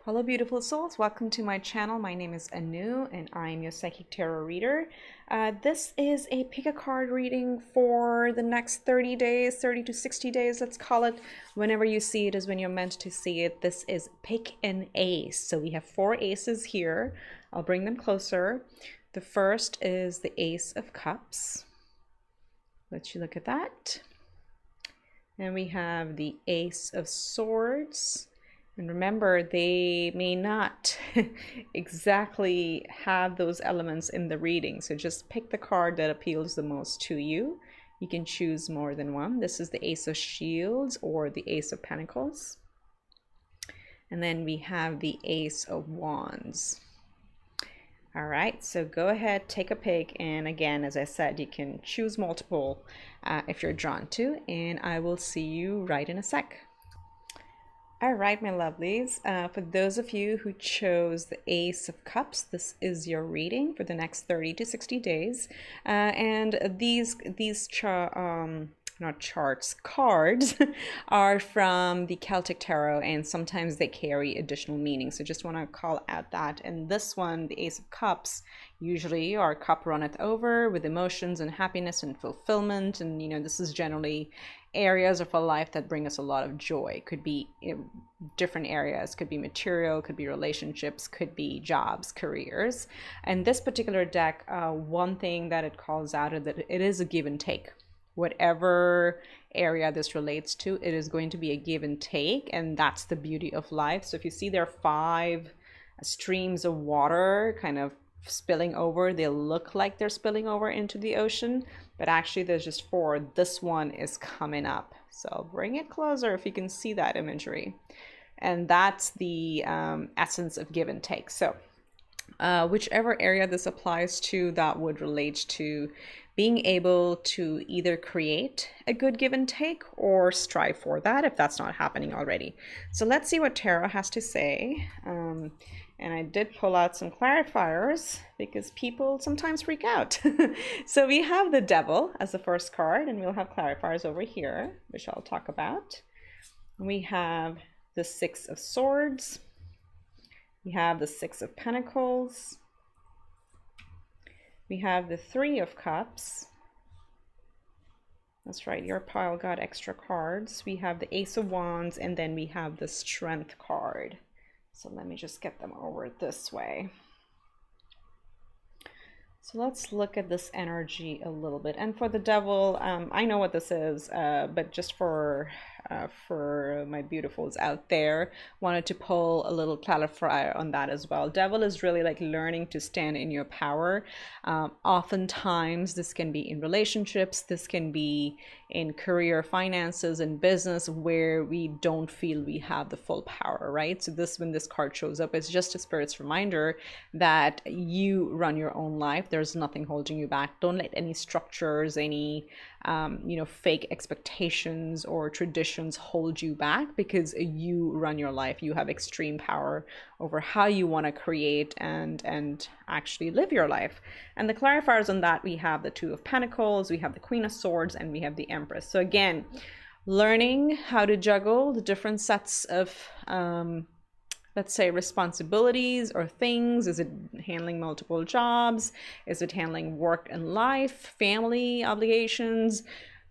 Hello beautiful souls, welcome to my channel. My name is Anu and I'm your psychic tarot reader. This is a pick a card reading for the next 30 days, 30 to 60 days, let's call it. Whenever you see it is when you're meant to see it. This is pick an ace. So we have 4 aces here. I'll bring them closer. The first is the Ace of Cups. Let you look at that. And we have the Ace of Swords. And remember, they may not exactly have those elements in the reading. So just pick the card that appeals the most to you. You can choose more than one. This is the Ace of Shields or the Ace of Pentacles. And then we have the Ace of Wands. All right, so go ahead, take a pick. And again, as I said, you can choose multiple if you're drawn to. And I will see you right in a sec. All right, my lovelies, for those of you who chose the Ace of Cups, this is your reading for the next 30 to 60 days. And these cards are from the Celtic Tarot, and sometimes they carry additional meaning. So just want to call out that. And this one, the Ace of Cups, usually our cup runneth over with emotions and happiness and fulfillment. And, you know, this is generally areas of our life that bring us a lot of joy. Could be different areas, could be material, could be relationships, could be jobs, careers. And this particular deck, one thing that it calls out is that it is a give and take. Whatever area this relates to, it is going to be a give and take, and that's the beauty of life. So if you see there are 5 streams of water kind of spilling over, they look like they're spilling over into the ocean, but actually there's just 4. This one is coming up, so bring it closer if you can see that imagery. And that's the essence of give and take. So whichever area this applies to, that would relate to being able to either create a good give and take or strive for that if that's not happening already. So let's see what tarot has to say. And I did pull out some clarifiers because people sometimes freak out. So we have the Devil as the first card, and we'll have clarifiers over here, which I'll talk about. We have the 6 of Swords. We have the 6 of Pentacles. We have the 3 of Cups. That's right, your pile got extra cards. We have the Ace of Wands, and then we have the Strength card. So let me just get them over this way. So let's look at this energy a little bit. And for the Devil, I know what this is, but just for my beautifuls out there, wanted to pull a little clarifier on that as well. Devil is really like learning to stand in your power. Oftentimes this can be in relationships, this can be in career, finances, and business, where we don't feel we have the full power, right? So this, when this card shows up, it's just a spirit's reminder that you run your own life. There's nothing holding you back. Don't let any structures, any fake expectations or traditions hold you back, because you run your life. You have extreme power over how you want to create and actually live your life. And the clarifiers on that, we have the 2 of Pentacles, we have the Queen of Swords, and we have the Empress. So again, learning how to juggle the different sets of let's say responsibilities or things. Is it handling multiple jobs? Is it handling work and life, family obligations?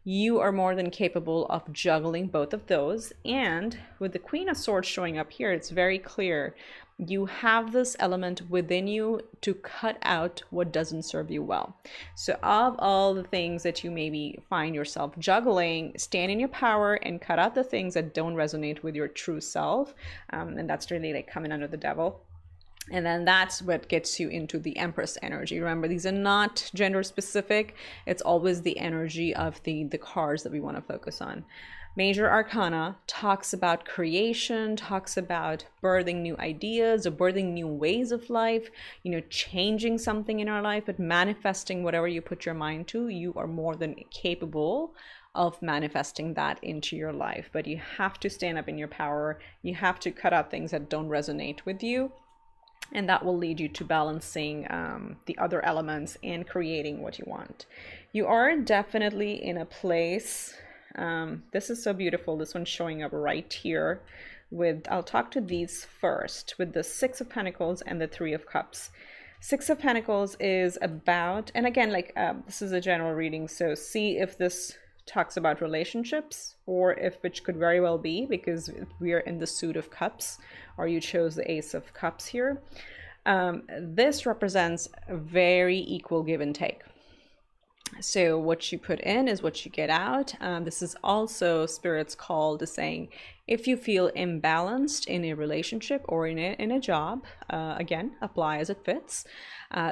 You are more than capable of juggling both of those. And with the Queen of Swords showing up here, it's very clear you have this element within you to cut out what doesn't serve you well. So of all the things that you maybe find yourself juggling, stand in your power and cut out the things that don't resonate with your true self. And that's really like coming under the Devil. And then that's what gets you into the Empress energy. Remember, these are not gender specific. It's always the energy of the cards that we want to focus on. Major Arcana talks about creation, talks about birthing new ideas or birthing new ways of life, changing something in our life, but manifesting whatever you put your mind to. You are more than capable of manifesting that into your life, but you have to stand up in your power. You have to cut out things that don't resonate with you. And that will lead you to balancing the other elements and creating what you want. You are definitely in a place, this is so beautiful, this one's showing up right here, I'll talk to these first, with the Six of Pentacles and the Three of Cups. Six of Pentacles is about, and again, like this is a general reading, so see if this talks about relationships, or if, which could very well be, because we are in the suit of cups, or you chose the Ace of Cups here. This represents a very equal give and take. So what you put in is what you get out. This is also Spirit's call to saying, if you feel imbalanced in a relationship or in a job, again, apply as it fits.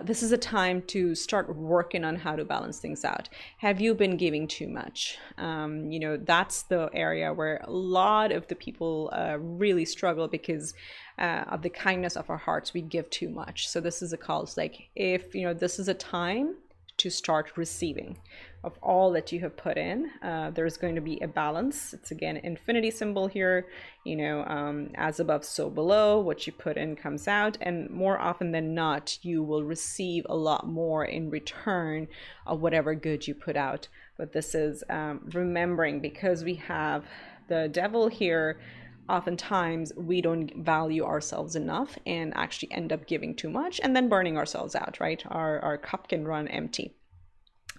This is a time to start working on how to balance things out. Have you been giving too much? That's the area where a lot of the people really struggle, because of the kindness of our hearts, we give too much. So this is a call. It's like, if this is a time to start receiving of all that you have put in. There's going to be a balance. It's again infinity symbol here, as above so below. What you put in comes out, and more often than not you will receive a lot more in return of whatever good you put out. But this is remembering, because we have the devil here, oftentimes we don't value ourselves enough and actually end up giving too much and then burning ourselves out, right? Our cup can run empty.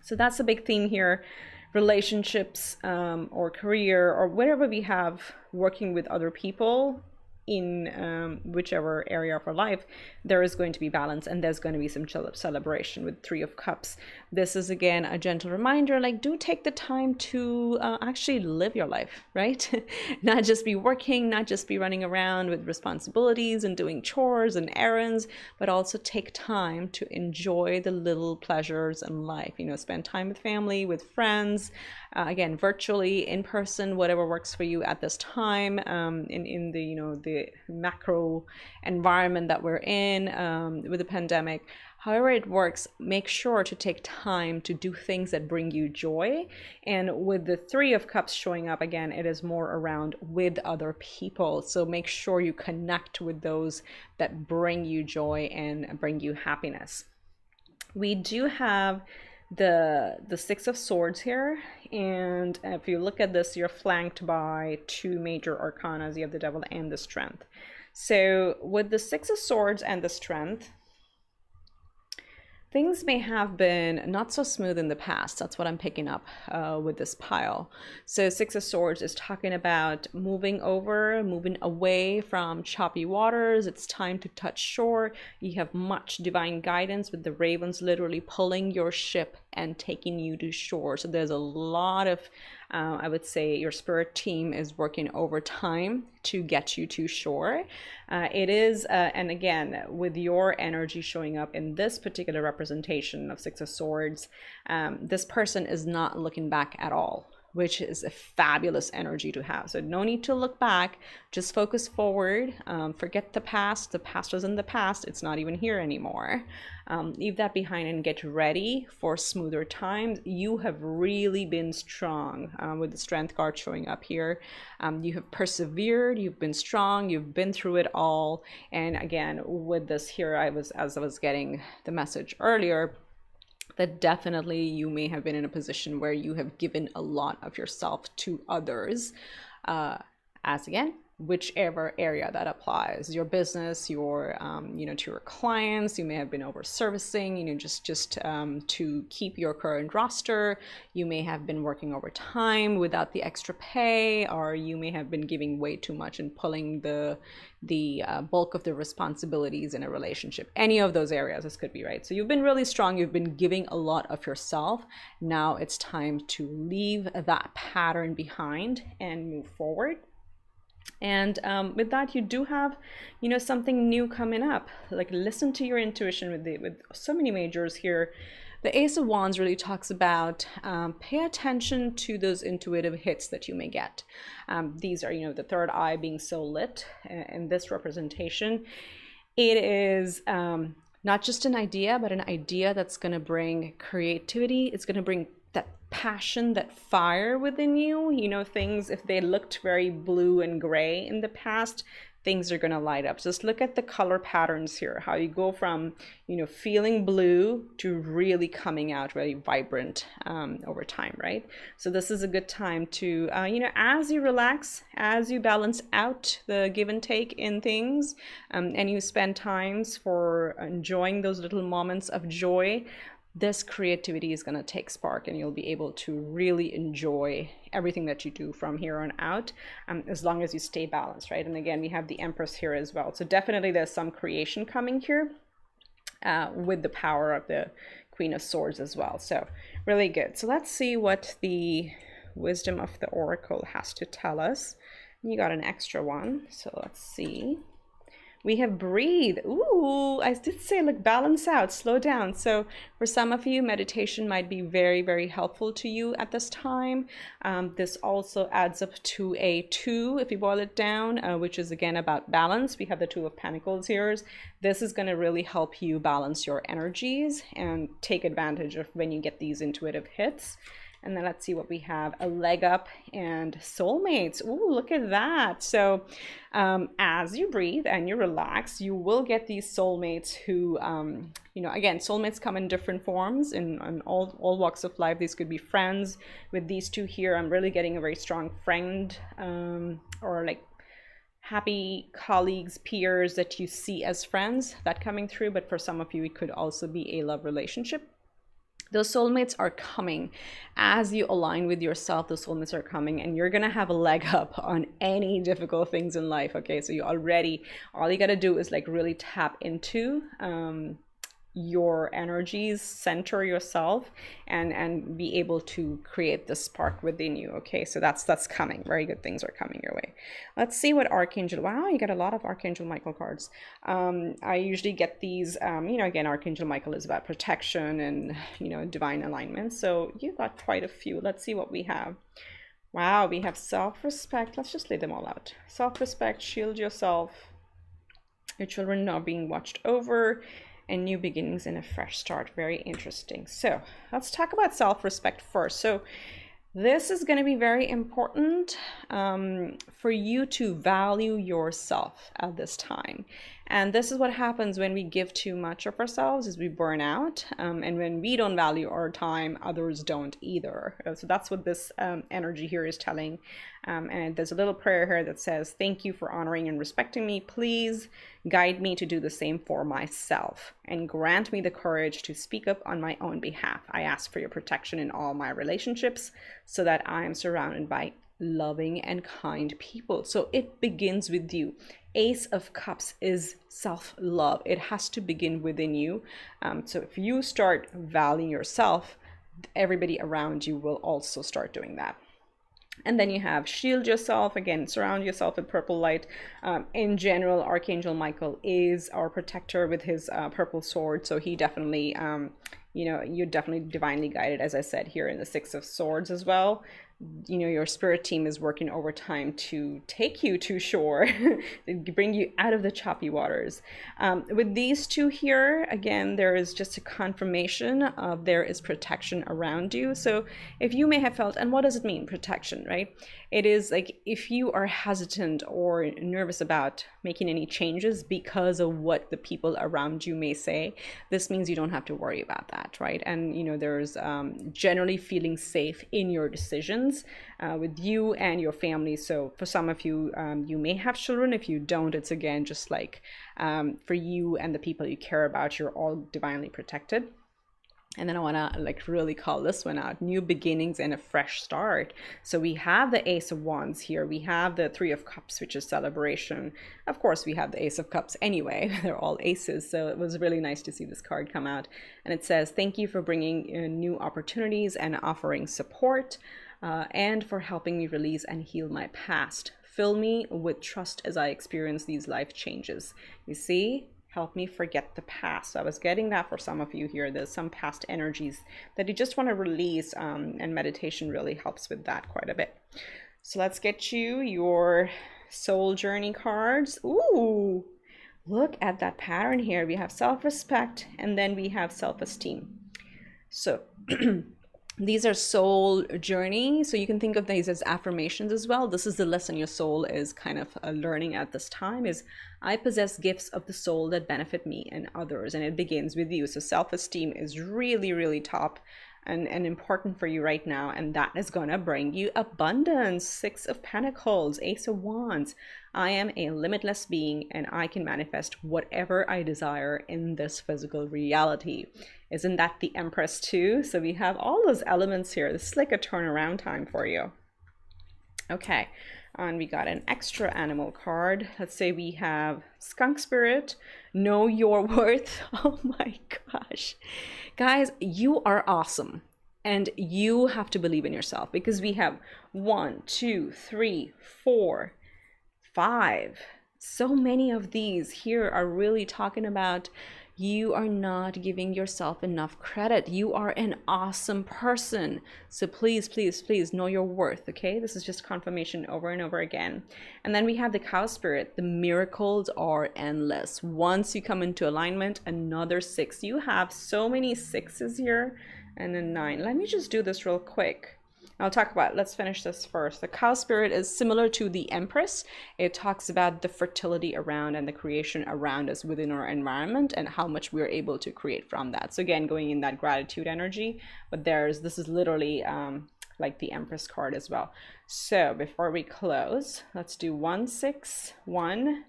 So that's a big theme here. Relationships or career or whatever we have, working with other people in whichever area of our life, there is going to be balance, and there's going to be some celebration with Three of Cups. This is again a gentle reminder, like, do take the time to actually live your life, right? Not just be working, not just be running around with responsibilities and doing chores and errands, but also take time to enjoy the little pleasures in life. Spend time with family, with friends, again, virtually, in person, whatever works for you at this time, in the macro environment that we're in with the pandemic. However it works, make sure to take time to do things that bring you joy. And with the Three of Cups showing up again, it is more around with other people. So make sure you connect with those that bring you joy and bring you happiness. We do have the Six of Swords here, and if you look at this, you're flanked by two major arcanas. You have the Devil and the Strength. So with the Six of Swords and the Strength, things may have been not so smooth in the past. That's what I'm picking up with this pile. So Six of Swords is talking about moving away from choppy waters. It's time to touch shore. You have much divine guidance, with the ravens literally pulling your ship and taking you to shore. So there's a lot of, I would say, your spirit team is working overtime to get you to shore. It is, and again, with your energy showing up in this particular representation of Six of Swords, this person is not looking back at all, which is a fabulous energy to have. So no need to look back, just focus forward. Forget the past. The past was in the past. It's not even here anymore. Leave that behind and get ready for smoother times. You have really been strong with the Strength card showing up here. You have persevered, you've been strong, you've been through it all. And again, with this here, as I was getting the message earlier, that definitely you may have been in a position where you have given a lot of yourself to others, as again, whichever area that applies, your business, your to your clients. You may have been over servicing, just to keep your current roster. You may have been working overtime without the extra pay, or you may have been giving way too much and pulling the bulk of the responsibilities in a relationship. Any of those areas, this could be, right? So you've been really strong, you've been giving a lot of yourself. Now it's time to leave that pattern behind and move forward. And with that, you do have, something new coming up. Like, listen to your intuition with so many majors here. The Ace of Wands really talks about pay attention to those intuitive hits that you may get. These are, the third eye being so lit in this representation. It is not just an idea, but an idea that's going to bring creativity. It's going to bring that passion, that fire within you. Things, if they looked very blue and gray in the past, things are going to light up. Just look at the color patterns here, how you go from, feeling blue to really coming out very vibrant over time, right? So this is a good time to, as you relax, as you balance out the give and take in things, and you spend times for enjoying those little moments of joy, this creativity is going to take spark, and you'll be able to really enjoy everything that you do from here on out, as long as you stay balanced, right? And again, we have the Empress here as well. So definitely there's some creation coming here with the power of the Queen of Swords as well. So really good. So let's see what the wisdom of the Oracle has to tell us. You got an extra one. So let's see. We have breathe. Ooh, I did say, look, balance out, slow down. So for some of you, meditation might be very, very helpful to you at this time. This also adds up to a 2, if you boil it down, which is again about balance. We have the 2 of Pentacles here. This is going to really help you balance your energies and take advantage of when you get these intuitive hits. And then let's see what we have. A leg up and soulmates. Ooh, look at that. So as you breathe and you relax, you will get these soulmates who, again, soulmates come in different forms in all walks of life. These could be friends. With these 2 here, I'm really getting a very strong friend or like happy colleagues, peers that you see as friends, that coming through. But for some of you, it could also be a love relationship. Those soulmates are coming as you align with yourself. Those soulmates are coming, and you're going to have a leg up on any difficult things in life. Okay, so all you got to do is like really tap into your energies, center yourself, and be able to create the spark within you. Okay, so that's coming. Very good things are coming your way. Let's see what Archangel. Wow, you got a lot of Archangel Michael cards. I usually get these, again, Archangel Michael is about protection and divine alignment, so you got quite a few. Let's see what we have. Wow, we have self-respect. Let's just lay them all out. Self-respect, shield yourself, your children are being watched over, and new beginnings and a fresh start. Very interesting. So let's talk about self-respect first. So this is going to be very important for you to value yourself at this time. And this is what happens when we give too much of ourselves, is we burn out. And when we don't value our time, others don't either. So that's what this energy here is telling. And there's a little prayer here that says, thank you for honoring and respecting me. Please guide me to do the same for myself and grant me the courage to speak up on my own behalf. I ask for your protection in all my relationships so that I am surrounded by loving and kind people. So it begins with you. Ace of Cups is self-love. It has to begin within you. So if you start valuing yourself, everybody around you will also start doing that. And then you have shield yourself. Again, surround yourself with purple light. In general, Archangel Michael is our protector with his purple sword. So he definitely, you're definitely divinely guided, as I said here in the 6 of Swords as well. Your spirit team is working overtime to take you to shore, bring you out of the choppy waters. With these 2 here, again, there is just a confirmation of there is protection around you. So if you may have felt, and what does it mean, protection, right? It is like if you are hesitant or nervous about making any changes because of what the people around you may say, this means you don't have to worry about that, right? And there's generally feeling safe in your decisions with you and your family. So for some of you, you may have children. If you don't, it's again just like for you and the people you care about, you're all divinely protected. And then I want to like really call this one out, new beginnings and a fresh start. So we have the Ace of Wands here. We have the 3 of Cups, which is celebration. Of course, we have the Ace of Cups anyway. They're all aces. So it was really nice to see this card come out. And it says, thank you for bringing new opportunities and offering support and for helping me release and heal my past. Fill me with trust as I experience these life changes. You see? Help me forget the past. I was getting that for some of you here. There's some past energies that you just want to release, and meditation really helps with that quite a bit. So let's get you your soul journey cards. Ooh, look at that pattern here. We have self-respect and then we have self-esteem. So these are soul journey, so you can think of these as affirmations as well. This is the lesson your soul is kind of learning at this time, is I possess gifts of the soul that benefit me and others, and it begins with you. So self-esteem is really, really top and important for you right now, and that is gonna bring you abundance. Six of Pentacles, Ace of Wands. I am a limitless being and I can manifest whatever I desire in this physical reality. Isn't that the Empress too? So we have all those elements here. This is like a turnaround time for you. Okay, and we got an extra animal card. Let's say we have Skunk Spirit, know your worth. Oh my gosh. Guys, you are awesome. And you have to believe in yourself, because we have 1, 2, 3, 4, 5. So many of these here are really talking about you are not giving yourself enough credit. You are an awesome person. So please, please, please know your worth, okay? This is just confirmation over and over again. And then we have the Cow Spirit. The miracles are endless. Once you come into alignment, another 6. You have so many 6s here, and a 9. Let me just do this real quick. I'll talk about, let's finish this first. The Cow Spirit is similar to the Empress. It talks about the fertility around and the creation around us within our environment and how much we're able to create from that. So again, going in that gratitude energy, but this is literally like the Empress card as well. So before we close, let's do 1, 6, 1,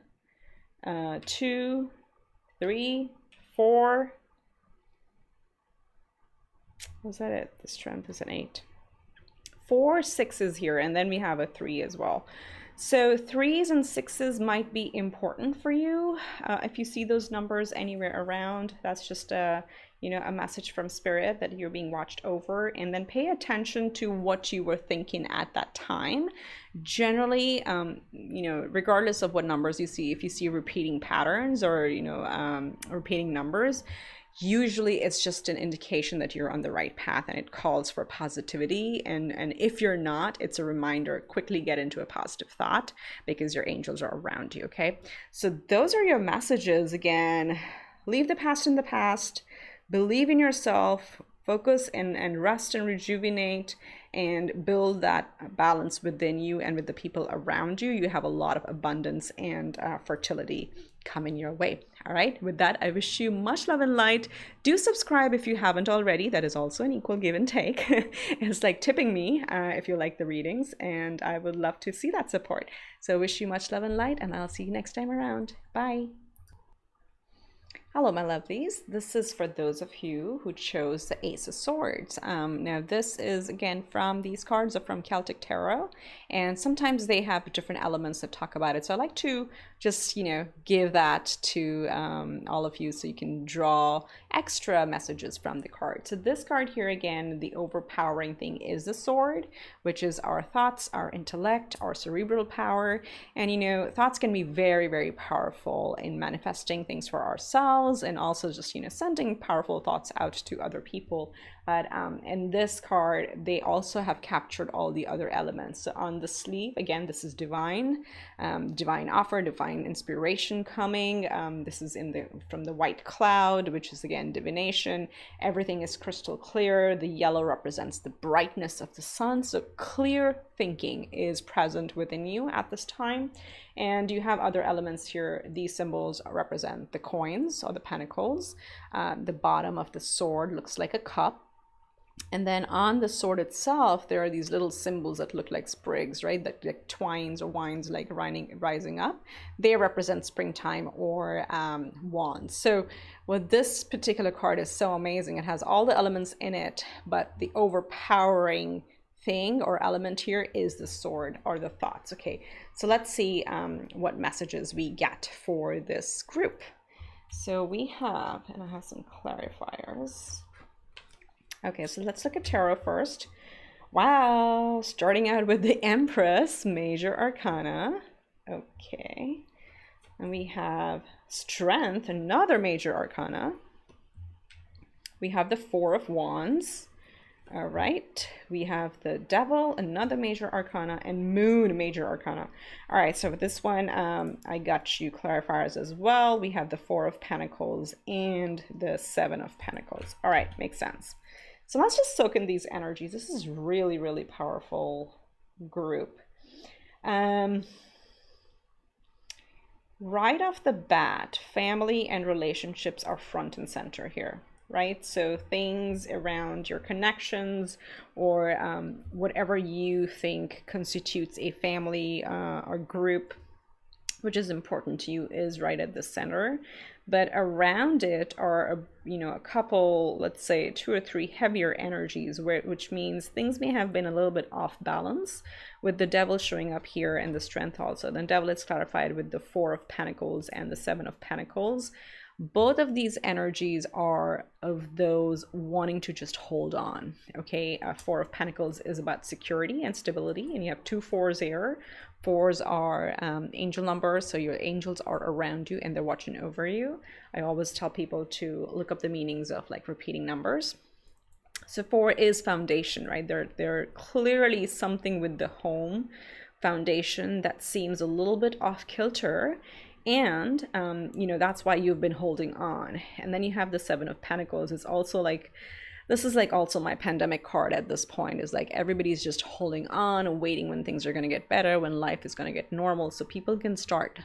2, 3, 4. Was that it? The Strength is an 8. 4 6s here, and then we have a 3 as well. So 3s and 6s might be important for you. If you see those numbers anywhere around, that's just a message from Spirit that you're being watched over. And then pay attention to what you were thinking at that time. Generally, regardless of what numbers you see, if you see repeating patterns or repeating numbers, usually it's just an indication that you're on the right path and it calls for positivity. And if you're not, it's a reminder, quickly get into a positive thought because your angels are around you, okay? So those are your messages. Again, leave the past in the past, believe in yourself, focus and rest and rejuvenate and build that balance within you and with the people around you. You have a lot of abundance and fertility coming your way. All right, with that, I wish you much love and light. Do subscribe if you haven't already. That is also an equal give and take. It's like tipping me if you like the readings, and I would love to see that support. So I wish you much love and light, and I'll see you next time around. Bye. Hello, my lovelies. This is for those of you who chose the Ace of Swords. Now, this is, again, from these cards are from Celtic Tarot, and sometimes they have different elements that talk about it. So I like to just, give that to all of you so you can draw extra messages from the card. So this card here, again, the overpowering thing is the sword, which is our thoughts, our intellect, our cerebral power. And, thoughts can be very, very powerful in manifesting things for ourselves, and also just sending powerful thoughts out to other people. But in this card, they also have captured all the other elements. So on the sleeve, again, this is divine offer, divine inspiration coming. This is from the white cloud, which is again divination. Everything is crystal clear. The yellow represents the brightness of the sun. So clear thinking is present within you at this time. And you have other elements here. These symbols represent the coins or the pentacles. The bottom of the sword looks like a cup. And then on the sword itself, there are these little symbols that look like sprigs, right? That like twines or winds like rising up. They represent springtime or wands. So this particular card is so amazing. It has all the elements in it, but the overpowering thing or element here is the sword or the thoughts. Okay, so let's see what messages we get for this group. So we have, and I have some clarifiers. Okay, so let's look at tarot first. Wow, starting out with the Empress, Major Arcana. Okay, and we have Strength, another Major Arcana. We have the Four of Wands. All right, we have the Devil, another Major Arcana, and Moon, Major Arcana. All right, so with this one, I got you clarifiers as well. We have the Four of Pentacles and the Seven of Pentacles. All right, makes sense. So let's just soak in these energies. This is really, really powerful group. Right off the bat, family and relationships are front and center here, right? So things around your connections or whatever you think constitutes a family or group, which is important to you, is right at the center. But around it are, a couple, let's say 2 or 3 heavier energies, which means things may have been a little bit off balance, with the devil showing up here and the strength also. The devil is clarified with the 4 of Pentacles and the 7 of Pentacles. Both of these energies are of those wanting to just hold on. Okay, 4 of Pentacles is about security and stability, and you have 2 4s here. 4s are angel numbers, so your angels are around you and they're watching over you. I always tell people to look up the meanings of like repeating numbers. So 4 is foundation, right? They're clearly something with the home foundation that seems a little bit off kilter. And, that's why you've been holding on. And then you have the 7 of Pentacles. It's also like, this is like also my pandemic card at this point, is like everybody's just holding on and waiting when things are going to get better, when life is going to get normal, so people can start,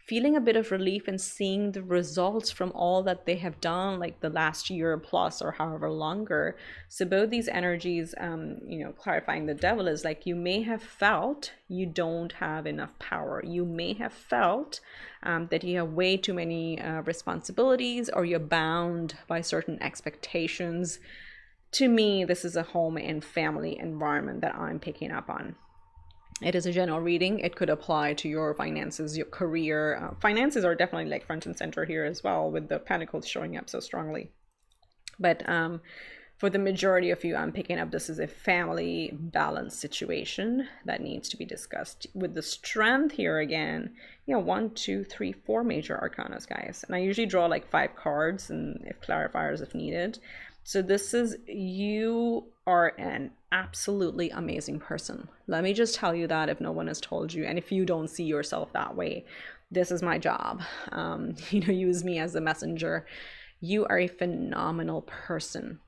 feeling a bit of relief and seeing the results from all that they have done, like the last year plus or however longer. So both these energies, clarifying the devil, is like you may have felt you don't have enough power. You may have felt that you have way too many responsibilities, or you're bound by certain expectations. To me, this is a home and family environment that I'm picking up on. It is a general reading. It could apply to your finances, your career. Finances are definitely like front and center here as well, with the Pentacles showing up so strongly. But for the majority of you, I'm picking up this is a family balance situation that needs to be discussed. With the strength here again, 1, 2, 3, 4 major arcanas, guys. And I usually draw like 5 cards and if clarifiers if needed. So this is, you are an absolutely amazing person. Let me just tell you that if no one has told you, and if you don't see yourself that way, this is my job. Use me as a messenger. You are a phenomenal person.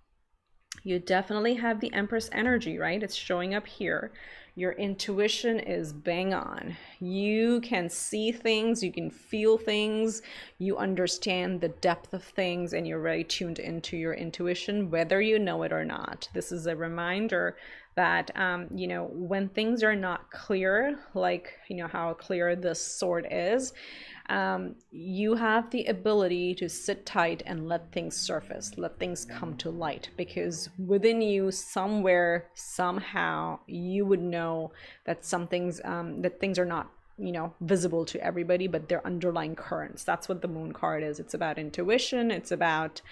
You definitely have the Empress energy, right? It's showing up here. Your intuition is bang on. You can see things, you can feel things, you understand the depth of things, and you're very tuned into your intuition, whether you know it or not. This is a reminder that, when things are not clear, like, how clear this sword is, you have the ability to sit tight and let things surface, let things come to light, because within you somewhere, somehow, you would know that that things are not visible to everybody, but they're underlying currents. That's what the moon card is. It's about intuition. It's about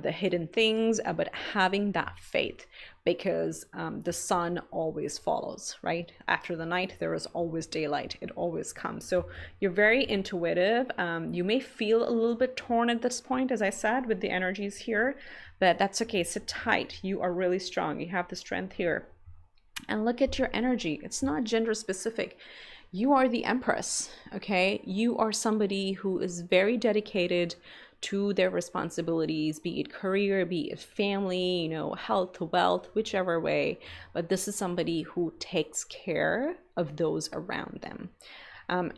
the hidden things, but having that faith, because the sun always follows, right? After the night, there is always daylight. It always comes. So you're very intuitive. You may feel a little bit torn at this point, as I said, with the energies here, but that's okay. Sit tight. You are really strong. You have the strength here. And look at your energy. It's not gender specific. You are the Empress, okay? You are somebody who is very dedicated to their responsibilities, be it career, be it family, health, wealth, whichever way. But this is somebody who takes care of those around them.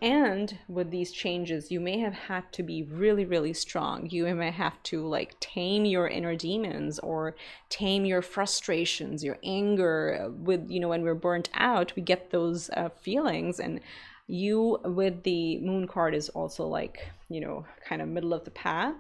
And with these changes, you may have had to be really, really strong. You may have to tame your inner demons or tame your frustrations, your anger. With, when we're burnt out, we get those feelings. And you, with the moon card, is also kind of middle of the path.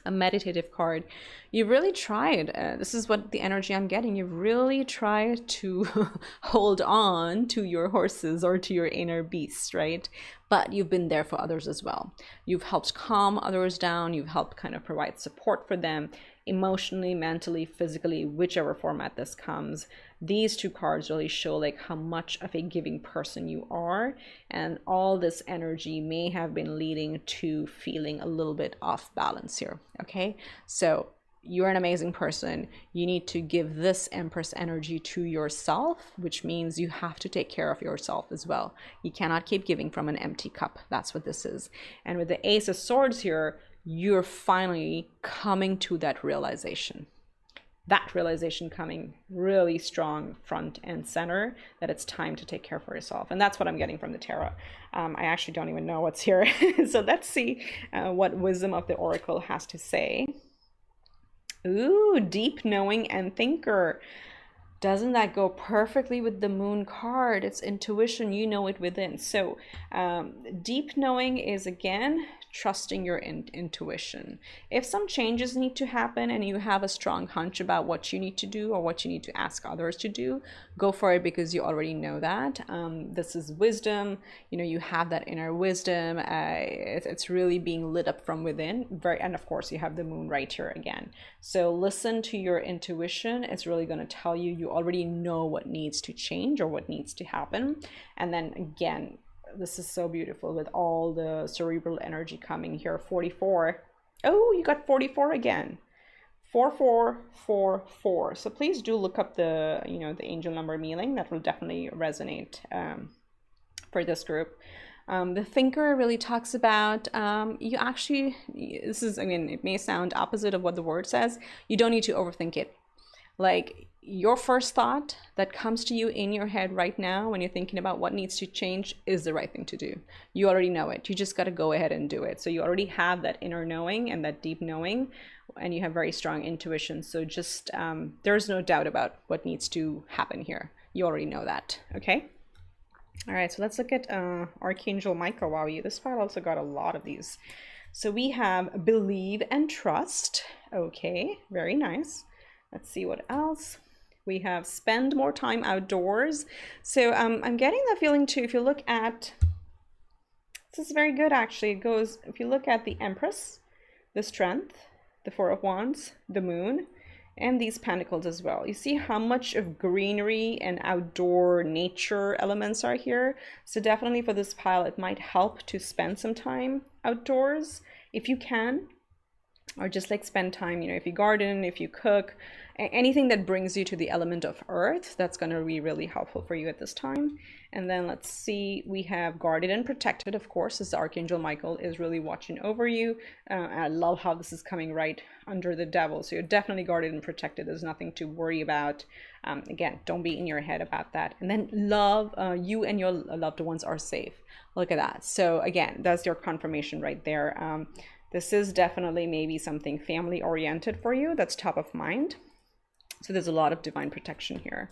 A meditative card. You really tried, this is what the energy I'm getting, you've really tried to hold on to your horses or to your inner beast, right? But you've been there for others as well. You've helped calm others down. You've helped kind of provide support for them emotionally, mentally, physically, whichever format this comes. These 2 cards really show how much of a giving person you are, and all this energy may have been leading to feeling a little bit off balance here. Okay, so you're an amazing person. You need to give this Empress energy to yourself, which means you have to take care of yourself as well. You cannot keep giving from an empty cup. That's what this is. And with the Ace of Swords here, you're finally coming to that realization. That realization coming really strong front and center, that it's time to take care for yourself. And that's what I'm getting from the tarot. I actually don't even know what's here. So let's see what wisdom of the oracle has to say. Ooh, deep knowing and thinker. Doesn't that go perfectly with the moon card? It's intuition, you know it within. So deep knowing is, again, trusting your intuition. If some changes need to happen and you have a strong hunch about what you need to do or what you need to ask others to do, go for it, because you already know that. This is wisdom. You know, you have that inner wisdom. It's really being lit up from within. And of course, you have the moon right here again. So listen to your intuition. It's really going to tell you, you already know what needs to change or what needs to happen. And then again, this is so beautiful with all the cerebral energy coming here. 44. Oh, you got 44 again. 4444. So please do look up the, you know, the angel number meaning. That will definitely resonate for this group. The thinker really talks about you actually, this is, I mean, it may sound opposite of what the word says. You don't need to overthink it. Like, your first thought that comes to you in your head right now when you're thinking about what needs to change is the right thing to do. You already know it. You just got to go ahead and do it. So you already have that inner knowing and that deep knowing, and you have very strong intuition. So just there's no doubt about what needs to happen here. You already know that. Okay. All right. So let's look at Archangel Michael. Wow, this file also got a lot of these. So we have believe and trust. Okay. Very nice. Let's see what else. We have spend more time outdoors. So I'm getting that feeling too. If you look at, this is very good actually. It goes, if you look at the Empress, the Strength, the Four of Wands, the Moon, and these Pentacles as well. You see how much of greenery and outdoor nature elements are here. So definitely for this pile, it might help to spend some time outdoors if you can. Or just like spend time, you know, if you garden, if you cook, anything that brings you to the element of earth, that's going to be really helpful for you at this time. And then let's see, we have guarded and protected, of course, as Archangel Michael is really watching over you. I love how this is coming right under the devil. So you're definitely guarded and protected. There's nothing to worry about. Again, don't be in your head about that. And then love, you and your loved ones are safe. Look at that. So again, that's your confirmation right there. This is definitely maybe something family oriented for you. That's top of mind. So there's a lot of divine protection here.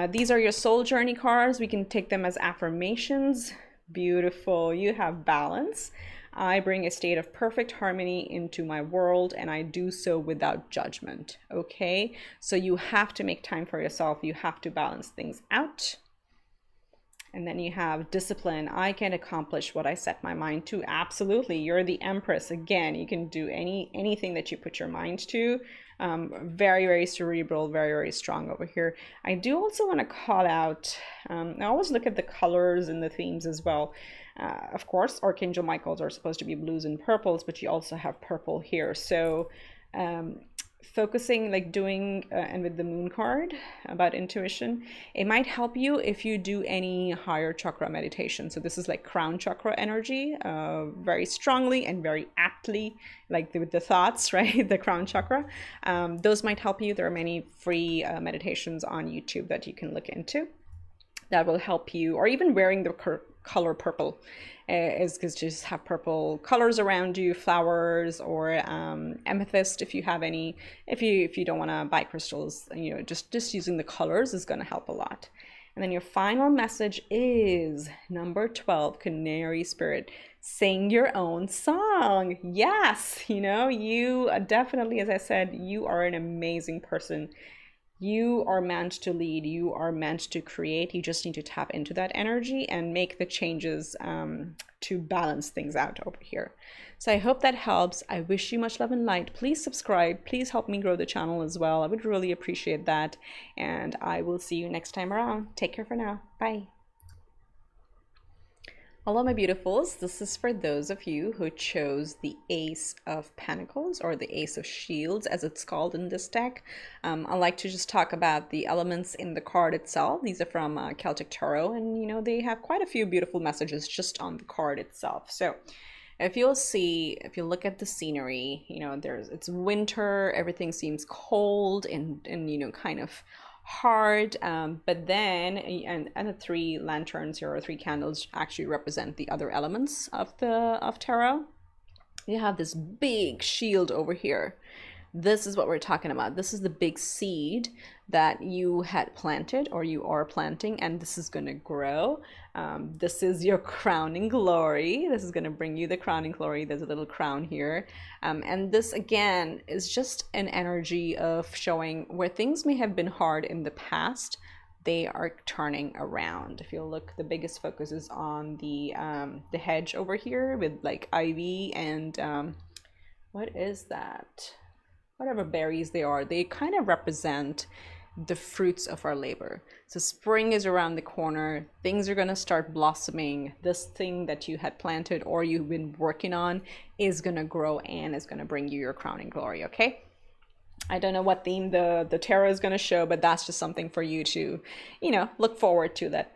These are your soul journey cards. We can take them as affirmations. Beautiful. You have balance. I bring a state of perfect harmony into my world, and I do so without judgment. Okay. So you have to make time for yourself. You have to balance things out. And then you have discipline. I can accomplish what I set my mind to. Absolutely. You're the Empress. Again, you can do anything that you put your mind to. Very, very cerebral, very, very strong over here. I do also want to call out, I always look at the colors and the themes as well. Of course, Archangel Michaels are supposed to be blues and purples, but you also have purple here. So focusing, like doing, and with the moon card about intuition, it might help you if you do any higher chakra meditation. So this is like crown chakra energy, very strongly and very aptly, like with the thoughts, right? The crown chakra. Those might help you. There are many free meditations on YouTube that you can look into that will help you, or even wearing the color purple is because just have purple colors around you, flowers, or amethyst if you have any. If you don't want to buy crystals, you know, just using the colors is going to help a lot. And then your final message is number 12, Canary Spirit. Sing your own song. Yes, you know, you definitely, as I said, you are an amazing person. You are meant to lead. You are meant to create. You just need to tap into that energy and make the changes to balance things out over here. So I hope that helps. I wish you much love and light. Please subscribe. Please help me grow the channel as well. I would really appreciate that. And I will see you next time around. Take care for now. Bye. Hello, my beautifuls. This is for those of you who chose the Ace of Pentacles, or the Ace of Shields as it's called in this deck. I like to just talk about the elements in the card itself. These are from Celtic Tarot, and you know, they have quite a few beautiful messages just on the card itself. So If you'll see, if you look at the scenery, you know, it's winter, everything seems cold and you know, kind of hard. But then, and the three lanterns here, or three candles, actually represent the other elements of tarot. You have this big shield over here. This is what we're talking about. This is the big seed that you had planted or you are planting, and this is going to grow. This is your crowning glory. This is going to bring you the crowning glory. There's a little crown here. And this, again, is just an energy of showing where things may have been hard in the past, they are turning around. If you look, the biggest focus is on the hedge over here with like ivy and what is that? Whatever berries they are, they kind of represent the fruits of our labor. So spring is around the corner. Things are going to start blossoming. This thing that you had planted or you've been working on is going to grow and is going to bring you your crowning glory, okay? I don't know what theme the tarot is going to show, but that's just something for you to, you know, look forward to, that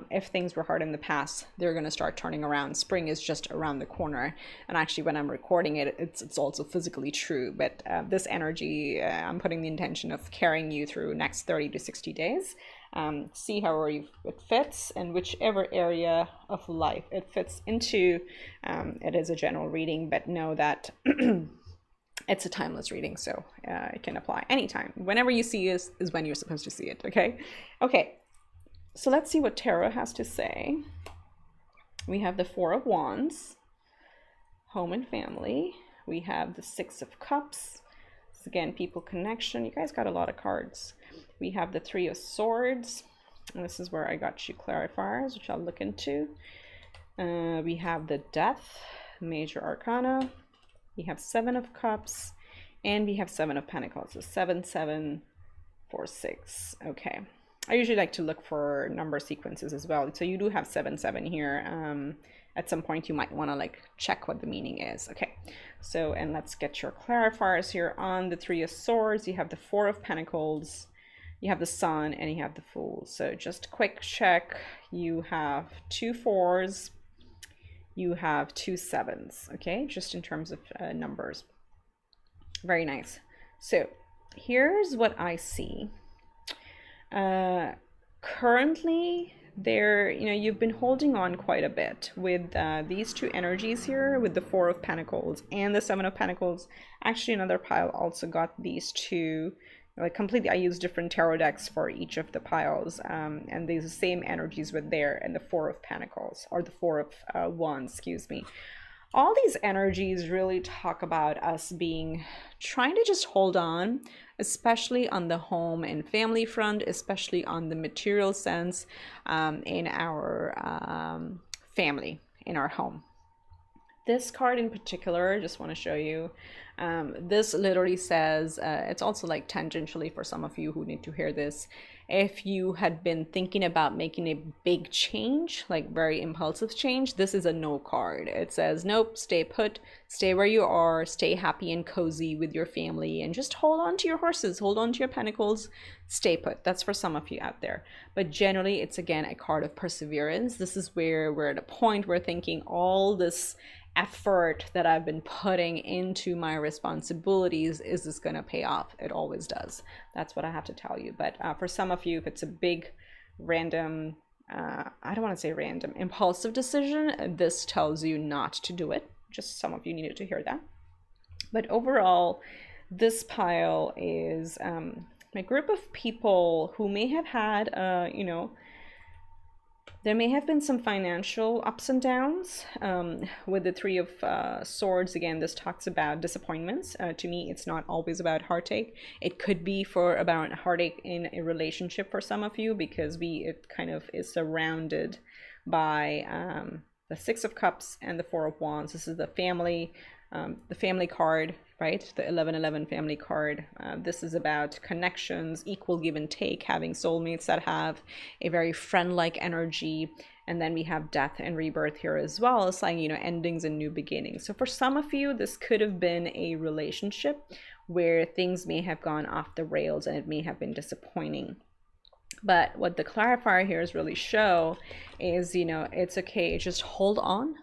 if things were hard in the past, they're going to start turning around. Spring is just around the corner. And actually, when I'm recording it, it's also physically true. But this energy, I'm putting the intention of carrying you through next 30 to 60 days. See how it fits and whichever area of life it fits into. It is a general reading, but know that it's a timeless reading, so it can apply anytime. Whenever you see is when you're supposed to see it, okay? Okay, so let's see what tarot has to say. We have the Four of Wands, home and family. We have the Six of Cups. This, again, people connection. You guys got a lot of cards. We have the Three of Swords. And this is where I got you clarifiers, which I'll look into. We have the Death, Major Arcana. We have Seven of Cups, and we have Seven of Pentacles. So 7, 7, 4, 6. Okay. I usually like to look for number sequences as well. So you do have 7, 7 here. At some point, you might want to like check what the meaning is. Okay. So, and let's get your clarifiers here. On the Three of Swords, you have the Four of Pentacles, you have the Sun, and you have the Fool. So just quick check. You have 2 4s. You have 2 7s, okay, just in terms of numbers. Very nice. So here's what I see. Currently, you've been holding on quite a bit with these two energies here, with the Four of Pentacles and the Seven of Pentacles. Actually, another pile also got these two. Like completely, I use different tarot decks for each of the piles, and these same energies were there, and the Four of Pentacles, or the Four of Wands, excuse me. All these energies really talk about us trying to just hold on, especially on the home and family front, especially on the material sense, in our family, in our home. This card in particular, I just want to show you. This literally says, it's also like tangentially for some of you who need to hear this. If you had been thinking about making a big change, like very impulsive change, this is a no card. It says, nope, stay put, stay where you are, stay happy and cozy with your family, and just hold on to your horses, hold on to your pentacles, stay put. That's for some of you out there. But generally, it's again a card of perseverance. This is where we're at a point where thinking all this effort that I've been putting into my responsibilities, is this going to pay off? It always does. That's what I have to tell you. But for some of you, if it's a big random, I don't want to say random, impulsive decision, this tells you not to do it. Just some of you needed to hear that. But overall, this pile is a group of people who may have had, there may have been some financial ups and downs. With the Three of Swords, again, this talks about disappointments. To me, it's not always about heartache. It could be about heartache in a relationship for some of you, because it kind of is surrounded by the Six of Cups and the Four of Wands. This is the family card, right? The 1111 family card. This is about connections, equal give and take, having soulmates that have a very friend-like energy. And then we have death and rebirth here as well, saying, endings and new beginnings. So for some of you, this could have been a relationship where things may have gone off the rails and it may have been disappointing. But what the clarifier here is really show is, you know, it's okay. Just hold on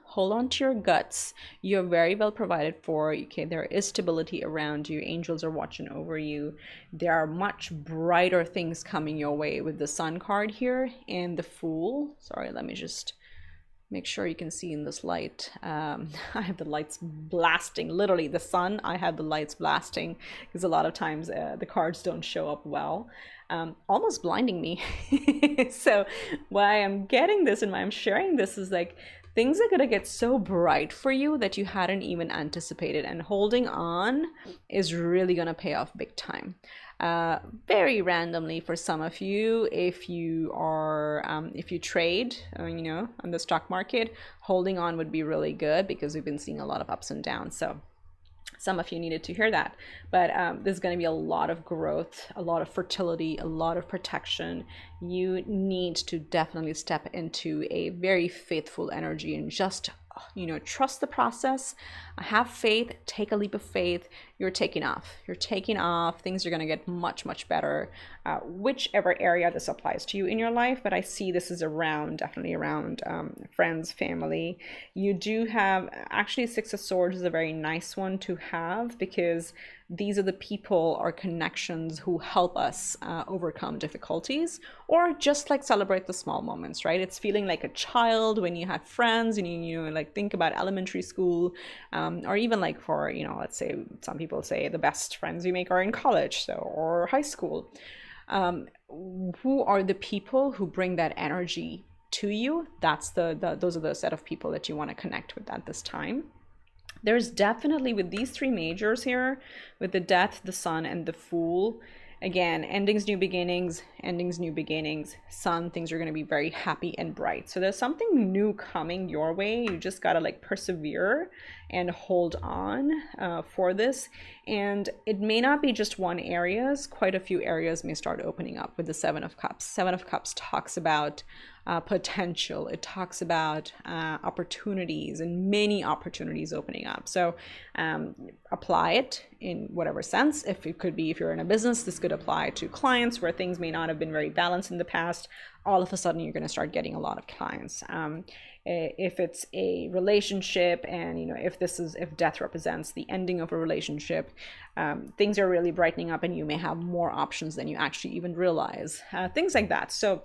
to your guts. You're very well provided for. Okay, there is stability around you. Angels are watching over you. There are much brighter things coming your way with the Sun card here and the Fool. Sorry, let me just make sure you can see in this light. I have the lights blasting, literally the sun, I have the lights blasting because a lot of times the cards don't show up well, almost blinding me. So why I'm getting this and why I'm sharing this is like, things are gonna get so bright for you that you hadn't even anticipated, and holding on is really gonna pay off big time. Very randomly for some of you, if you are if you trade you know, on the stock market, holding on would be really good because we've been seeing a lot of ups and downs. So some of you needed to hear that. But there's going to be a lot of growth, a lot of fertility, a lot of protection. You need to definitely step into a very faithful energy and just, you know, trust the process, have faith, take a leap of faith. You're taking off. Things are going to get much, much better, whichever area this applies to you in your life. But I see this is around, definitely around friends, family. You do have, actually, Six of Swords is a very nice one to have, because these are the people or connections who help us overcome difficulties, or just like celebrate the small moments, right? It's feeling like a child when you had friends and you know, like think about elementary school, or even like for, you know, let's say some people say the best friends you make are in college, so, or high school. Who are the people who bring that energy to you? That's those are the set of people that you want to connect with at this time. There's definitely, with these three majors here, with the Death, the Sun, and the Fool, again, endings, new beginnings, Sun, things are going to be very happy and bright. So there's something new coming your way. You just got to like persevere and hold on for this. And it may not be just one areas, quite a few areas may start opening up with the Seven of Cups. Seven of Cups talks about potential. It talks about opportunities, and many opportunities opening up. So apply it in whatever sense. If it could be, if you're in a business, this could apply to clients where things may not have been very balanced in the past. All of a sudden, you're going to start getting a lot of clients. If it's a relationship, and you know, if death represents the ending of a relationship, things are really brightening up, and you may have more options than you actually even realize. Things like that. So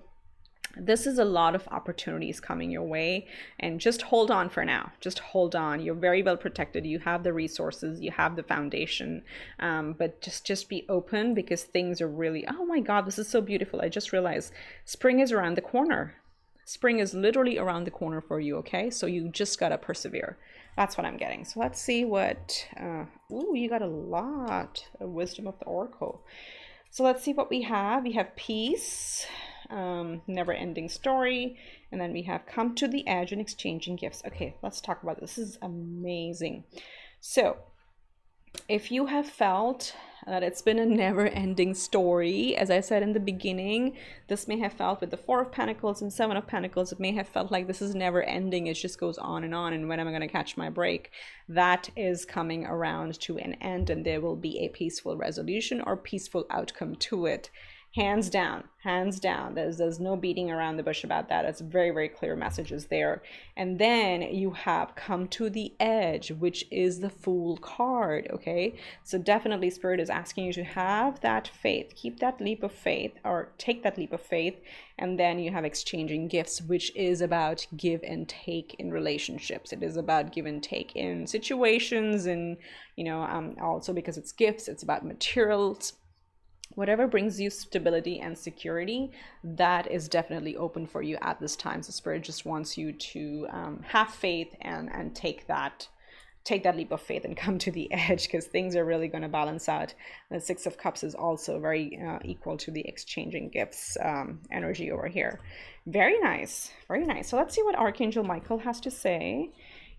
this is a lot of opportunities coming your way, and just hold on for now. Just hold on. You're very well protected. You have the resources, you have the foundation, but just be open, because things are really, oh my God, this is so beautiful. I just realized spring is around the corner. Spring is literally around the corner for you, okay? So you just gotta persevere. That's what I'm getting. So let's see what, ooh, you got a lot of wisdom of the Oracle. So let's see what we have. We have peace, never-ending story, and then we have come to the edge and exchanging gifts. Okay, let's talk about this. This is amazing. So if you have felt that it's been a never-ending story, as I said in the beginning, this may have felt with the Four of Pentacles and Seven of Pentacles, it may have felt like this is never ending. It just goes on, and when am I going to catch my break? That is coming around to an end, and there will be a peaceful resolution or peaceful outcome to it. Hands down, hands down. There's no beating around the bush about that. It's very, very clear messages there. And then you have come to the edge, which is the Fool card, okay? So definitely Spirit is asking you to have that faith, keep that leap of faith, or take that leap of faith. And then you have exchanging gifts, which is about give and take in relationships. It is about give and take in situations, and, you know, also because it's gifts, it's about materials. Whatever brings you stability and security, that is definitely open for you at this time. So Spirit just wants you to have faith and take that leap of faith and come to the edge, because things are really going to balance out. The Six of Cups is also very equal to the exchanging gifts energy over here. Very nice, very nice. So let's see what Archangel Michael has to say.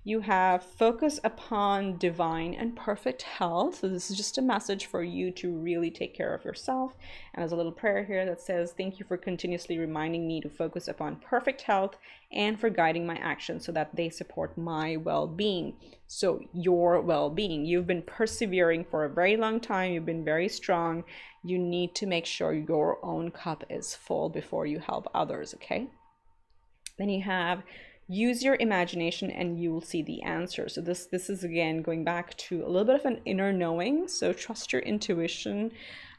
You have focus upon divine and perfect health. So this is just a message for you to really take care of yourself. And there's a little prayer here that says, thank you for continuously reminding me to focus upon perfect health and for guiding my actions so that they support my well-being. So your well-being. You've been persevering for a very long time. You've been very strong. You need to make sure your own cup is full before you help others, okay? Then you have use your imagination and you will see the answer. So this is again going back to a little bit of an inner knowing. So trust your intuition.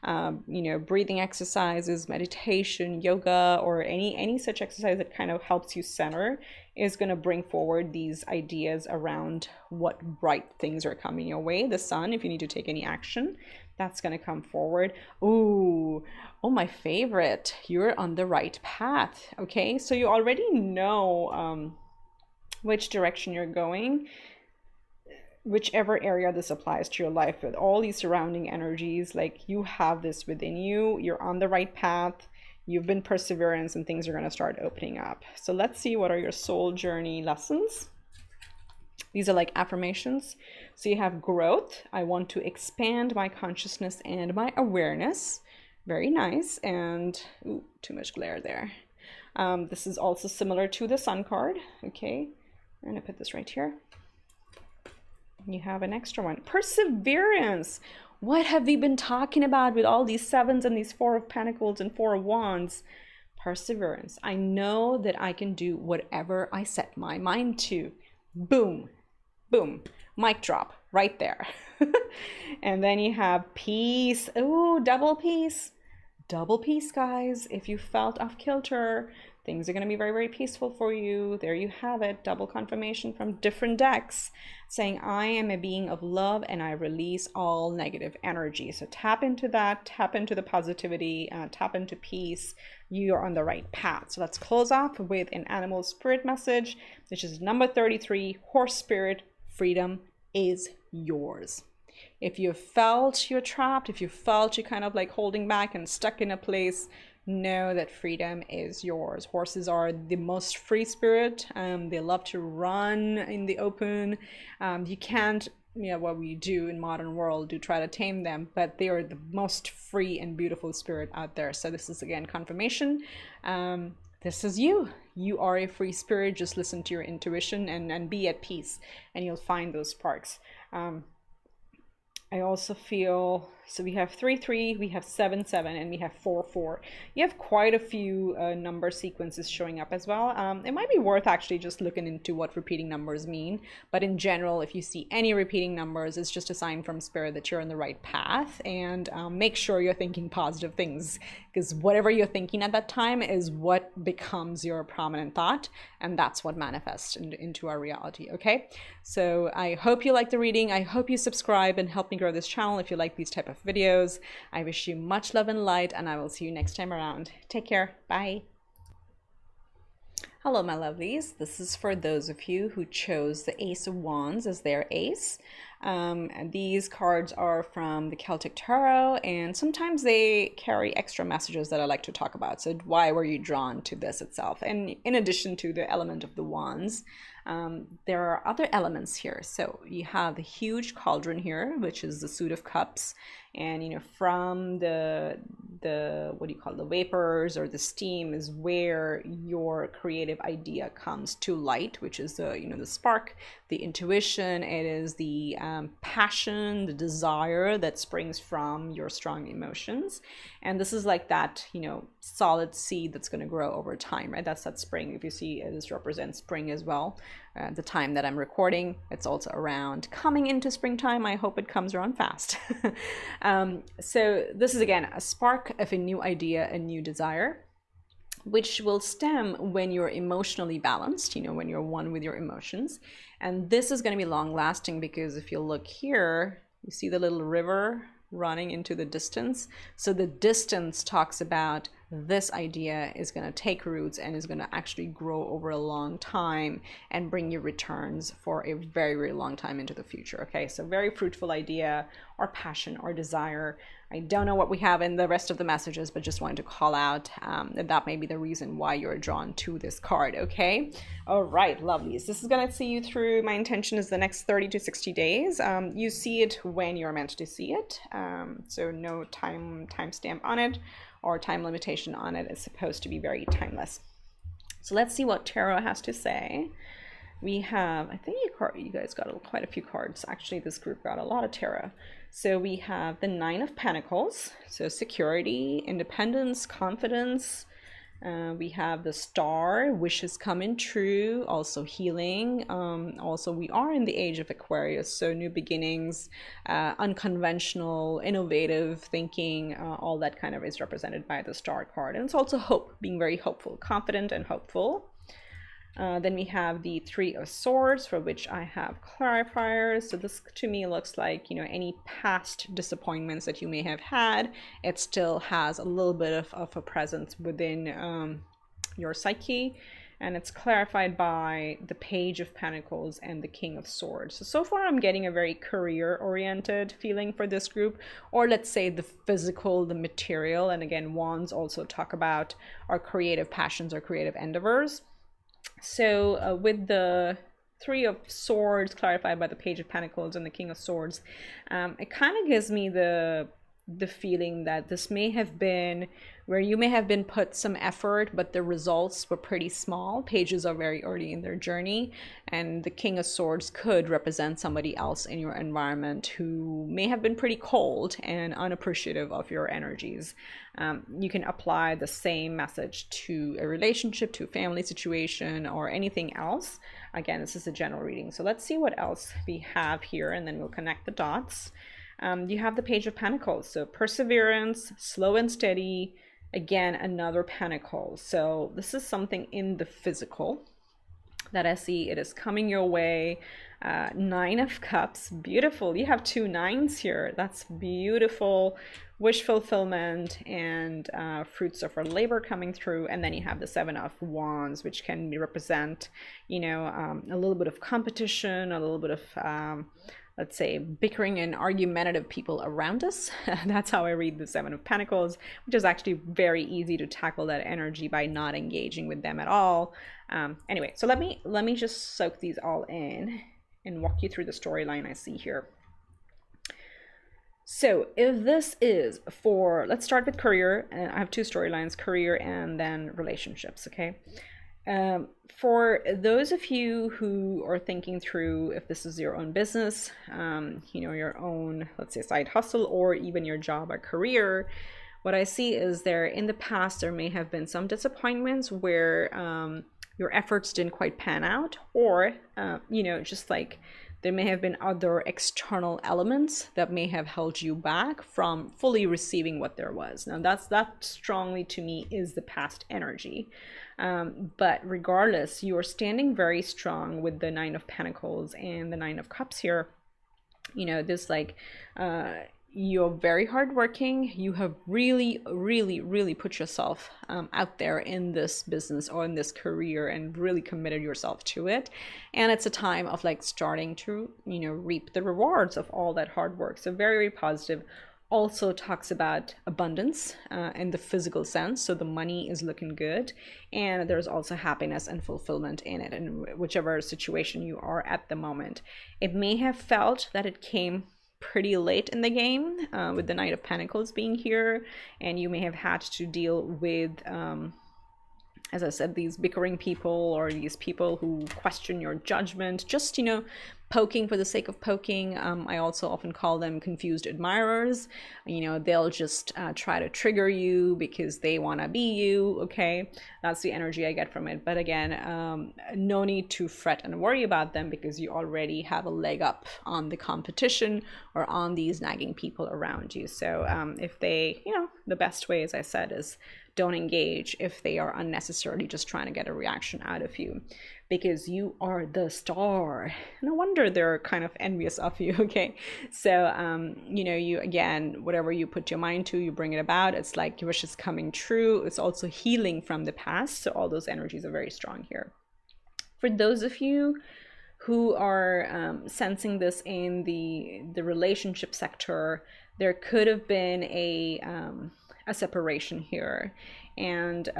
You know, breathing exercises, meditation, yoga, or any such exercise that kind of helps you center is going to bring forward these ideas around what bright things are coming your way. The sun, if you need to take any action, that's going to come forward. Ooh, oh, my favorite. You're on the right path. Okay, so you already know which direction you're going, whichever area this applies to your life, with all these surrounding energies. Like, you have this within you. You're on the right path. You've been perseverance and things are going to start opening up. So let's see, what are your soul journey lessons? These are like affirmations. So you have growth. I want to expand my consciousness and my awareness. Very nice. And ooh, too much glare there. This is also similar to the sun card. Okay, I'm going to put this right here. You have an extra one. Perseverance. What have we been talking about with all these sevens and these Four of Pentacles and Four of Wands? Perseverance. I know that I can do whatever I set my mind to. Boom, boom, mic drop right there. And then you have peace. Ooh, double peace. Double peace, guys. If you felt off kilter, things are going to be very, very peaceful for you. There you have it. Double confirmation from different decks saying, I am a being of love and I release all negative energy. So tap into that, tap into the positivity, tap into peace. You are on the right path. So let's close off with an animal spirit message, which is number 33, horse spirit. Freedom is yours. If you felt you're trapped, if you felt you're kind of like holding back and stuck in a place, know that freedom is yours. Horses are the most free spirit. They love to run in the open. You can't, you know, what we do in modern world, do try to tame them, but they are the most free and beautiful spirit out there. So this is again confirmation. This is you. You are a free spirit. Just listen to your intuition and be at peace, and you'll find those sparks. I also feel, so we have 3-3, we have 7-7, and we have 4-4. You have quite a few number sequences showing up as well. It might be worth actually just looking into what repeating numbers mean. But in general, if you see any repeating numbers, it's just a sign from spirit that you're on the right path. And make sure you're thinking positive things, because whatever you're thinking at that time is what becomes your prominent thought. And that's what manifests into our reality, okay? So I hope you like the reading. I hope you subscribe and help me grow this channel if you like these type of videos. I wish you much love and light, and I will see you next time around. Take care. Bye. Hello, my lovelies. This is for those of you who chose the Ace of Wands as their ace. And these cards are from the Celtic Tarot, and sometimes they carry extra messages that I like to talk about. So why were you drawn to this itself? And in addition to the element of the wands, there are other elements here. So you have the huge cauldron here, which is the Suit of Cups. And, you know, from the what do you call it, the vapors or the steam is where your creative idea comes to light, which is the, you know, the spark, the intuition. It is the passion, the desire that springs from your strong emotions. And this is like that, you know, solid seed that's going to grow over time, right? That's that spring. If you see, this represents spring as well. The time that I'm recording, it's also around coming into springtime. I hope it comes around fast. So this is again a spark of a new idea, a new desire, which will stem when you're emotionally balanced, you know, when you're one with your emotions. And this is going to be long lasting, because if you look here, you see the little river running into the distance. So the distance talks about this idea is going to take roots and is going to actually grow over a long time and bring you returns for a very, very long time into the future. Okay, so very fruitful idea or passion or desire. I don't know what we have in the rest of the messages, but just wanted to call out that may be the reason why you're drawn to this card. Okay, all right, lovelies. This is going to see you through. My intention is the next 30 to 60 days. You see it when you're meant to see it, so no timestamp on it or time limitation on it. It's supposed to be very timeless. So let's see what tarot has to say. We have, I think you guys got quite a few cards. Actually, this group got a lot of tarot. So we have the Nine of Pentacles, so security, independence, confidence. We have the Star, wishes coming true, also healing. Also, we are in the age of Aquarius, so new beginnings, unconventional, innovative thinking, all that kind of is represented by the Star card. And it's also hope, being very hopeful, confident and hopeful. Then we have the Three of Swords, for which I have clarifiers. So this to me looks like, you know, any past disappointments that you may have had, it still has a little bit of a presence within your psyche. And it's clarified by the Page of Pentacles and the King of Swords. So far I'm getting a very career-oriented feeling for this group, or let's say the physical, the material. And again, wands also talk about our creative passions or creative endeavors. So with the Three of Swords clarified by the Page of Pentacles and the King of Swords, it kind of gives me the feeling that this may have been where you may have been put some effort, but the results were pretty small. Pages are very early in their journey, and the King of Swords could represent somebody else in your environment who may have been pretty cold and unappreciative of your energies. You can apply the same message to a relationship, to a family situation, or anything else. Again, this is a general reading. So let's see what else we have here, and then we'll connect the dots. You have the Page of Pentacles, so perseverance, slow and steady. Again, another pentacle. So this is something in the physical that I see. It is coming your way. Nine of Cups, beautiful. You have two nines here. That's beautiful. Wish fulfillment and fruits of our labor coming through. And then you have the Seven of Wands, which can represent, you know, a little bit of competition, a little bit of let's say bickering and argumentative people around us. That's how I read the Seven of Pentacles, which is actually very easy to tackle that energy by not engaging with them at all. Anyway, so let me just soak these all in and walk you through the storyline I see here. So if this is for, let's start with career. I have two storylines, career and then relationships, okay? For those of you who are thinking through if this is your own business, you know, your own, let's say, side hustle, or even your job or career, what I see is there in the past there may have been some disappointments where your efforts didn't quite pan out, or you know, just like there may have been other external elements that may have held you back from fully receiving what there was. Now that strongly to me is the past energy. But regardless, you are standing very strong with the Nine of Pentacles and the Nine of Cups here. You know, this like you're very hardworking. You have really put yourself out there in this business or in this career and really committed yourself to it. And it's a time of like starting to, you know, reap the rewards of all that hard work. So very, very positive. Also talks about abundance in the physical sense, so the money is looking good, and there's also happiness and fulfillment in it, in whichever situation you are at the moment. It may have felt that it came pretty late in the game with the Knight of Pentacles being here, and you may have had to deal with as I said, these bickering people or these people who question your judgment, just, you know, poking for the sake of poking. I also often call them confused admirers. You know, they'll just try to trigger you because they want to be you, okay? That's the energy I get from it. But again, no need to fret and worry about them because you already have a leg up on the competition or on these nagging people around you. So if they, you know, the best way, as I said, is don't engage if they are unnecessarily just trying to get a reaction out of you, because you are the star. No wonder they're kind of envious of you. Okay, so you know, you, again, whatever you put your mind to, you bring it about. It's like your wish is coming true. It's also healing from the past, so all those energies are very strong here. For those of you who are sensing this in the relationship sector, there could have been a separation here. And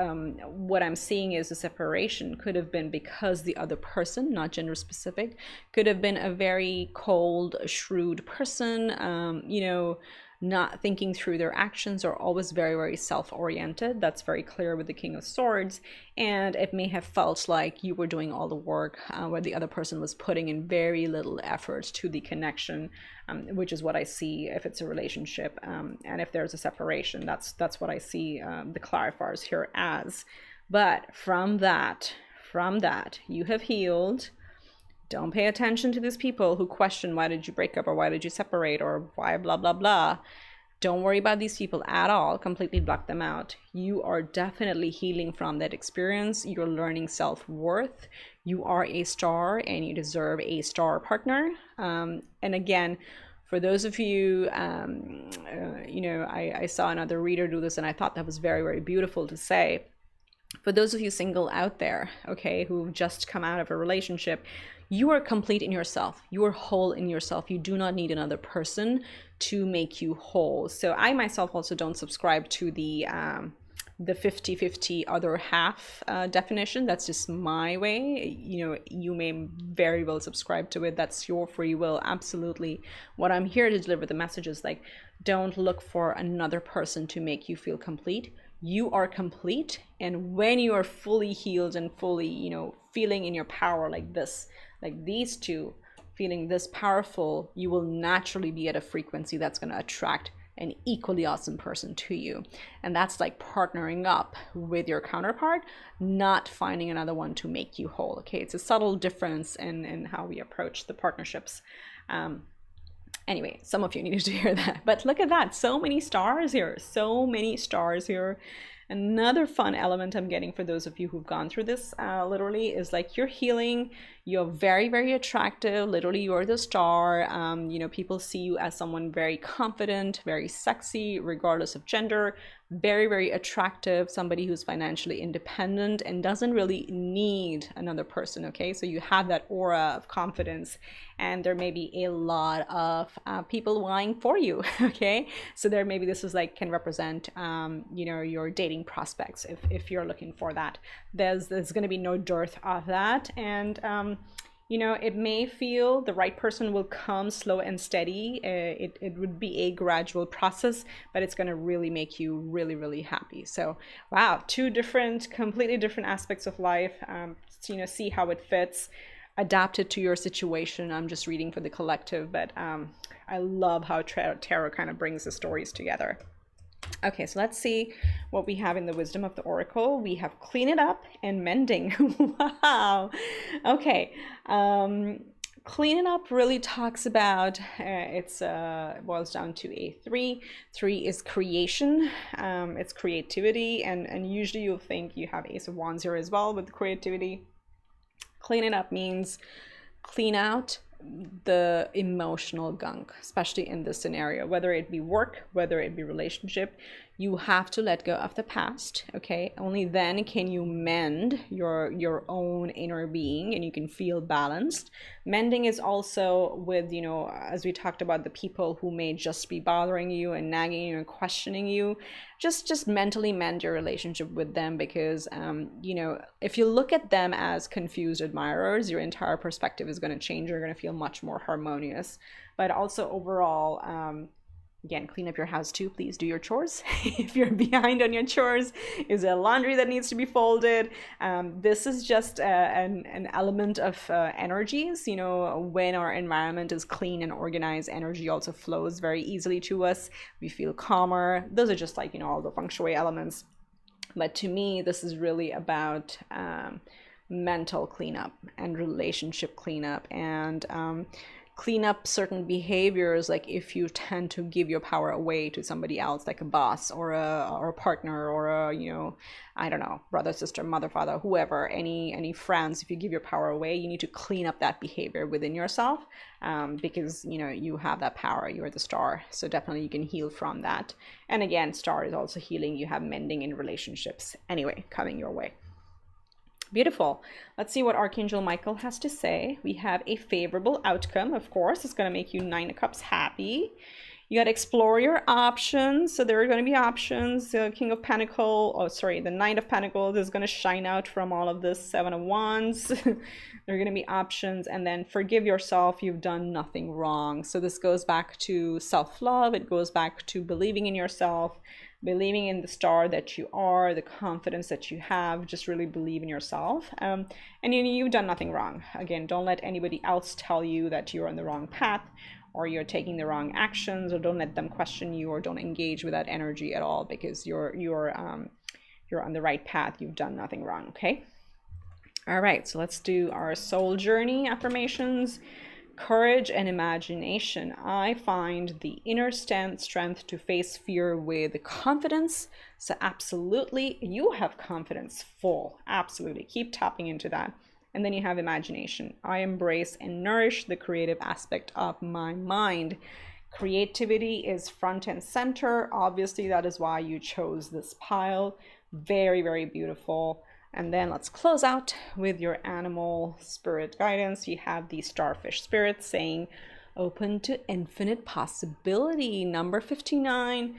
what I'm seeing is a separation could have been because the other person, not gender specific, could have been a very cold, shrewd person, you know, not thinking through their actions, or always very, very self-oriented. That's very clear with the King of Swords. And it may have felt like you were doing all the work, where the other person was putting in very little effort to the connection, which is what I see if it's a relationship. And if there's a separation, that's what I see the clarifiers here as. But from that, you have healed. Don't pay attention to these people who question, why did you break up, or why did you separate, or why blah, blah, blah. Don't worry about these people at all. Completely block them out. You are definitely healing from that experience. You're learning self-worth. You are a star and you deserve a star partner. And again, for those of you, you know, I saw another reader do this and I thought that was very, very beautiful to say. For those of you single out there, okay, who've just come out of a relationship, you are complete in yourself. You are whole in yourself. You do not need another person to make you whole. So I myself also don't subscribe to the 50-50 other half definition. That's just my way. You know, you may very well subscribe to it. That's your free will. Absolutely. What I'm here to deliver the message is like, don't look for another person to make you feel complete. You are complete. And when you are fully healed and fully, you know, feeling in your power like this, like these two, feeling this powerful, you will naturally be at a frequency that's going to attract an equally awesome person to you. And that's like partnering up with your counterpart, not finding another one to make you whole. Okay, it's a subtle difference in how we approach the partnerships. Anyway, some of you needed to hear that. But look at that, so many stars here, so many stars here. Another fun element I'm getting for those of you who've gone through this literally is like, you're healing, you're very, very attractive, literally you're the star. You know, people see you as someone very confident, very sexy, regardless of gender, very, very attractive, somebody who's financially independent and doesn't really need another person. Okay, so you have that aura of confidence, and there may be a lot of people vying for you. Okay, so there maybe this is like, can represent you know, your dating prospects if you're looking for that. There's going to be no dearth of that. And you know, it may feel the right person will come slow and steady. It would be a gradual process, but it's going to really make you really, really happy. So wow, two different, completely different aspects of life. You know, see how it fits, adapt it to your situation. I'm just reading for the collective, but I love how tarot kind of brings the stories together. Okay, so let's see what we have in the wisdom of the oracle. We have clean it up and mending. Wow. Okay. Clean it up really talks about, it boils down to a 3. 3 is creation. It's creativity. And usually you'll think you have Ace of Wands here as well with creativity. Clean it up means clean out the emotional gunk, especially in this scenario, whether it be work, whether it be relationship. You have to let go of the past. Okay, only then can you mend your own inner being and you can feel balanced. Mending is also with, you know, as we talked about, the people who may just be bothering you and nagging you and questioning you. Just mentally mend your relationship with them, because you know, if you look at them as confused admirers, your entire perspective is going to change. You're going to feel much more harmonious. But also overall, again, clean up your house too. Please do your chores. If you're behind on your chores, is there laundry that needs to be folded? This is just an element of energies. You know, when our environment is clean and organized, energy also flows very easily to us. We feel calmer. Those are just like, you know, all the feng shui elements. But to me, this is really about mental cleanup and relationship cleanup, and clean up certain behaviors, like if you tend to give your power away to somebody else, like a boss or a partner or a, you know, I don't know, brother, sister, mother, father, whoever, any friends. If you give your power away, you need to clean up that behavior within yourself, because you know you have that power. You're the star, so definitely you can heal from that. And again, star is also healing. You have mending in relationships anyway coming your way. Beautiful. Let's see what Archangel Michael has to say. We have a favorable outcome. Of course, it's going to make you 9 of Cups happy. You got to explore your options. So there are going to be options. The King of Pentacles, oh, sorry, the Knight of Pentacles is going to shine out from all of this. 7 of Wands. There are going to be options. And then forgive yourself. You've done nothing wrong. So this goes back to self-love. It goes back to believing in yourself, believing in the star that you are, the confidence that you have. Just really believe in yourself. And you've done nothing wrong. Again, don't let anybody else tell you that you're on the wrong path or you're taking the wrong actions, or don't let them question you, or don't engage with that energy at all, because you're on the right path. You've done nothing wrong. Okay. All right. So let's do our soul journey affirmations. Courage and imagination. I find the inner strength to face fear with confidence. So absolutely, you have confidence full. Absolutely. Keep tapping into that. And then you have imagination. I embrace and nourish the creative aspect of my mind. Creativity is front and center. Obviously, that is why you chose this pile. Very, very beautiful. And then let's close out with your animal spirit guidance. You have the starfish spirit saying, open to infinite possibility. Number 59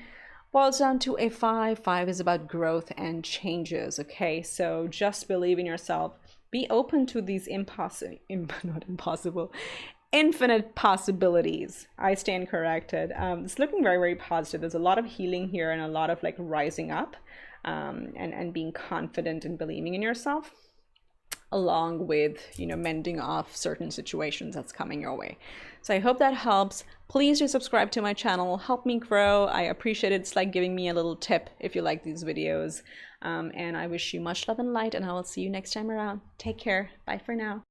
boils down to a 5. 5 is about growth and changes. Okay, so just believe in yourself. Be open to these infinite possibilities. I stand corrected. It's looking very, very positive. There's a lot of healing here and a lot of like rising up. And being confident and believing in yourself, along with, you know, mending off certain situations that's coming your way. So I hope that helps. Please do subscribe to my channel. Help me grow. I appreciate it. It's like giving me a little tip if you like these videos. And I wish you much love and light, and I will see you next time around. Take care. Bye for now.